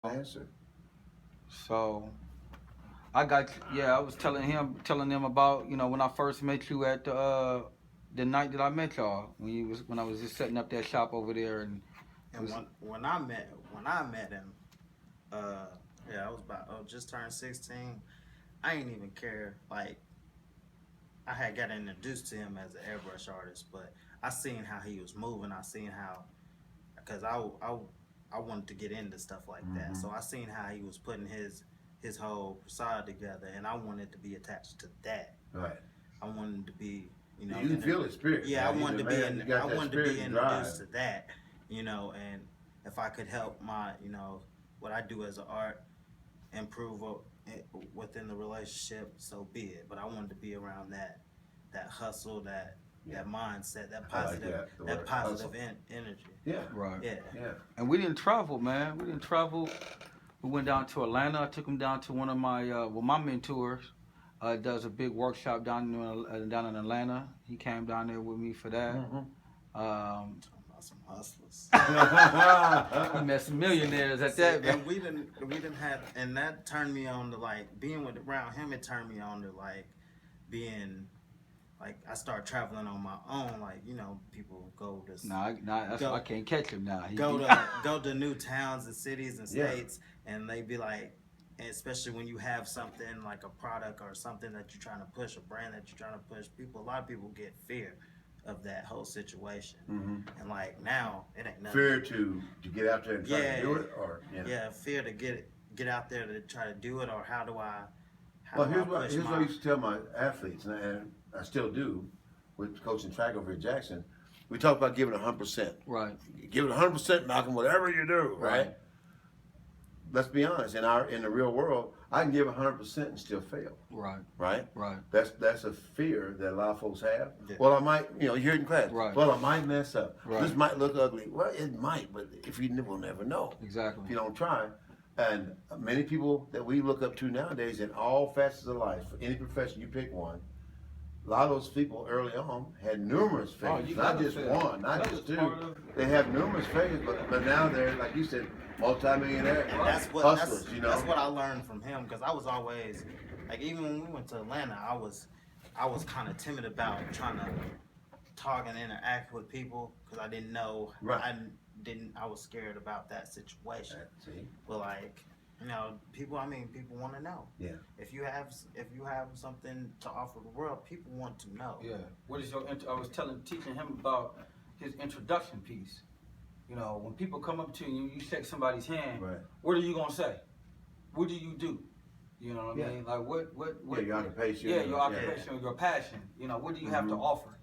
Answer. So I was telling them about, when I first met you at the night that I met y'all when I was just setting up that shop over there, and it And was when I met him, uh, yeah, I was about just turned 16. I ain't even care. Like I had got introduced to him as an airbrush artist, but I seen how he was moving. I seen how because I wanted to get into stuff like that. Mm-hmm. So I seen how he was putting his whole facade together, and I wanted to be attached to that. Right. I wanted to be, You can feel his spirit. yeah, I man. He's wanted a to be man. You got I that wanted to spirit be and drive. introduced to that, and if I could help what I do as an art improve within the relationship, so be it. But I wanted to be around that hustle, that mindset, that I like positive that. The that word positive hustle. energy. Yeah. right. Yeah. Yeah. And we didn't travel, man. We didn't travel. We went down to Atlanta. I took him down to one of my mentors. Does a big workshop down in Atlanta. He came down there with me for that. Mm-hmm. Um, Talking about some hustlers. he met some millionaires at that, man. And we didn't have, and that turned me on to like being with around him. It turned me on to like being like I started traveling on my own. Like people go to That's go why I can't catch him now. go to new towns and cities and Yeah. states, and they be like, and especially when you have something like a product or something that you're trying to push, a brand that you're trying to push, a lot of people get fear of that whole situation. Mm-hmm. And like now, it ain't nothing. Fear to get out there and try Yeah. to do it, or Yeah, fear to get out there to try to do it, or how do I Well, push here's what I my used to tell my athletes, and I still do, with coaching track over at Jackson. We talk about giving 100%. Right. Give it 100%, Malcolm. Whatever you do, right? Let's be honest. In the real world, I can give 100% and still fail. Right. Right. Right. That's a fear that a lot of folks have. Yeah. Well, I might, you hear it in class. Right. Well, I might mess up. Right. This might look ugly. Well, it might, but if you will never know. Exactly. If you don't try. And many people that we look up to nowadays in all facets of life, for any profession, you pick one. A lot of those people early on had numerous failures, not just one, not just two. They have numerous failures, but now they're, like you said, multi-millionaire hustlers. That's what I learned from him, because I was always like, even when we went to Atlanta, I was kind of timid about trying to talk and interact with people because I didn't know. Right. I was scared about that situation. See? But like, people want to know. Yeah. If you have something to offer the world, people want to know. Yeah. What is I was teaching him about his introduction piece. When people come up to you, you shake somebody's hand. Right. What are you gonna say? What do you do? You know what I mean? Like what? Yeah, your occupation. Yeah, your occupation, your passion. What do you have to Mm-hmm. offer?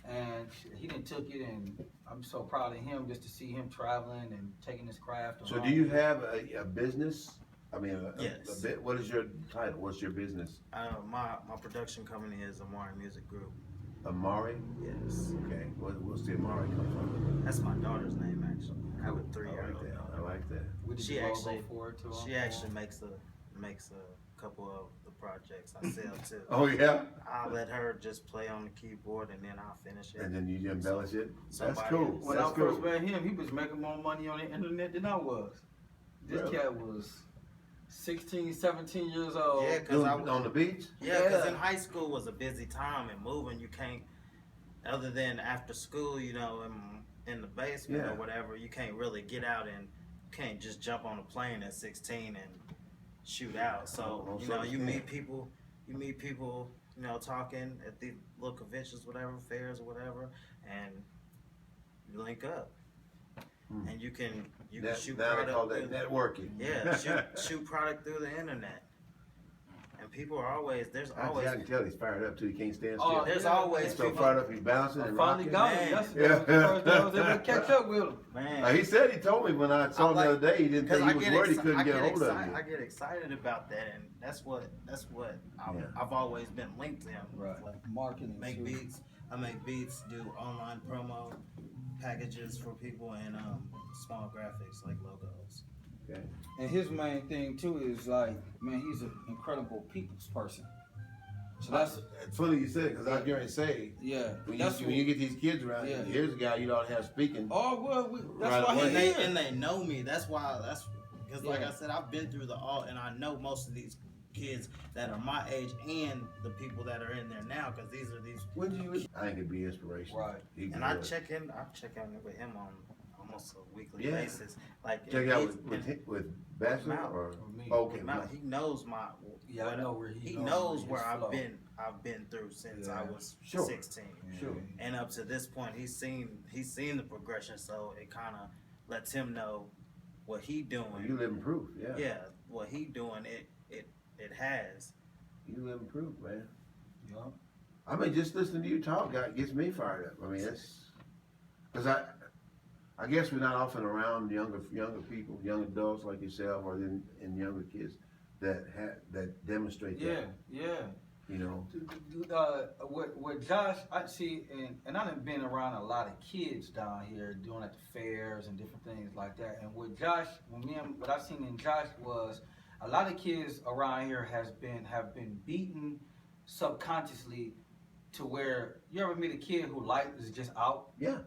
And he didn't took it, and I'm so proud of him just to see him traveling and taking his craft. So, do you have a business? I mean, Yes. a bit. What is your title? What's your business? My production company is A.R.T Music Group. Amari. Yes. Okay. What's the Amari come from? That's my daughter's name, actually. I have a I 3-year-old like that. daughter. I like that. We did She the logo actually- for it too. She actually makes a couple of the projects I sell too. Oh yeah. I'll let her just play on the keyboard and then I'll finish it. And then you embellish it. That's Somebody cool. else. When That's I cool. first met him, he was making more money on the internet than I was. This Really? cat was 16, 17 years old. Yeah, because On the beach. because in high school was a busy time and moving. You can't, other than after school, in the basement Yeah. or whatever, you can't really get out and can't just jump on a plane at 16 and shoot out. So you meet people, talking at the little conventions, whatever, fairs or whatever, and you link up. And you can shoot Now they product call that through- networking. Yeah, shoot product through the internet. And people are always I can tell he's fired up too. He can't stand still. Oh, there's yeah. always He's so people. fired up. He's bouncing I and finally rocking. got him Man. yesterday. That was the first day I was able to catch up with him. Man, He said he told me when I saw him the other day. He didn't think he was worried he couldn't get a hold of you. I get excited about that, and that's what Yeah. I've always been linked to him. Right. Like, Marketing. make too. beats. I make beats, do online promo packages for people, and small graphics like logos. Okay. And his main thing too is like, man, he's an incredible people's person. So that's It's funny you said it because I was going to say yeah. when That's you get these kids around, Yeah. here's a guy you don't have speaking. oh well, that's Right why away. he's here. And they know me. That's why Because like I said, I've been through the all, and I know most of these kids that are my age and the people that are in there now, because these are these. I think it'd be inspiration. Right. And I check in with him on almost a weekly basis. Like check out with Bachelor or me. okay. He knows my. Yeah, I know where he knows where I've been through since I was 16. Sure. And up to this point, he's seen the progression, so it kind of lets him know what he doing. Well, you living proof, Yeah, what he doing, it has. You living proof, man. Yeah. I mean, just listening to you talk gets me fired up. I mean, it's because I guess we're not often around younger people, young adults like yourself, or and younger kids that demonstrate that. Yeah. You know. With Josh, I see, and I done been around a lot of kids down here doing at the fairs and different things like that. And with Josh, what I seen in Josh was a lot of kids around here have been beaten subconsciously to where you ever meet a kid who light is just out? Yeah.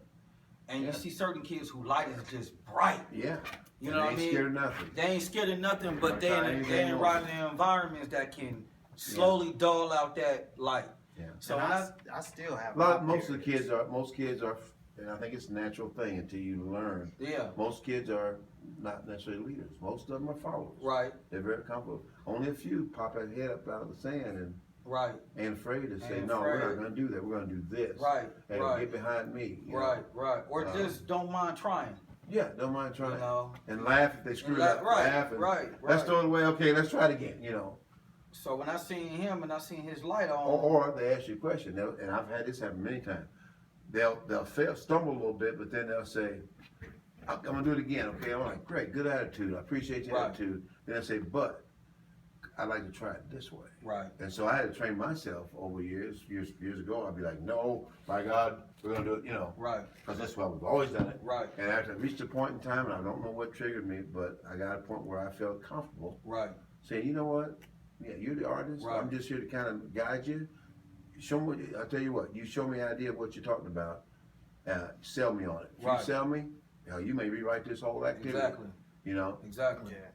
And you see certain kids who light is just bright. Yeah. You know what I mean? They ain't scared of nothing. They ain't scared of nothing, but they ain't right in the environments that can slowly dull out that light. Yeah. So I still have Most kids are, and I think it's a natural thing until you learn. Yeah. Most kids are not necessarily leaders. Most of them are followers. Right. They're very comfortable. Only a few pop their head up out of the sand and ain't afraid to say, no, we're not going to do that. We're going to do this. Right. And get behind me. You Right. know? Or just don't mind trying. Yeah, don't mind trying. You know? And laugh if they screw up. Laugh and let's throw it away. Okay, let's try it again, you know. So when I seen him and I seen his light on. Or they ask you a question, and I've had this happen many times. They'll stumble a little bit, but then they'll say, I'm going to do it again. Okay, I'm like, great, good attitude. I appreciate your attitude. Then I say, but I'd like to try it this way. Right. And so I had to train myself over years ago. I'd be like, no, by God, we're going to do it, you know. Right. Because that's why we've always done it. Right. And after I reached a point in time, and I don't know what triggered me, but I got a point where I felt comfortable. Right. Saying, you know what? Yeah, you're the artist. Right. I'm just here to kind of guide you. Show me, I'll tell you what, you show me an idea of what you're talking about. Sell me on it. If you sell me, you may rewrite this whole activity. Exactly. You know? Exactly. Yeah.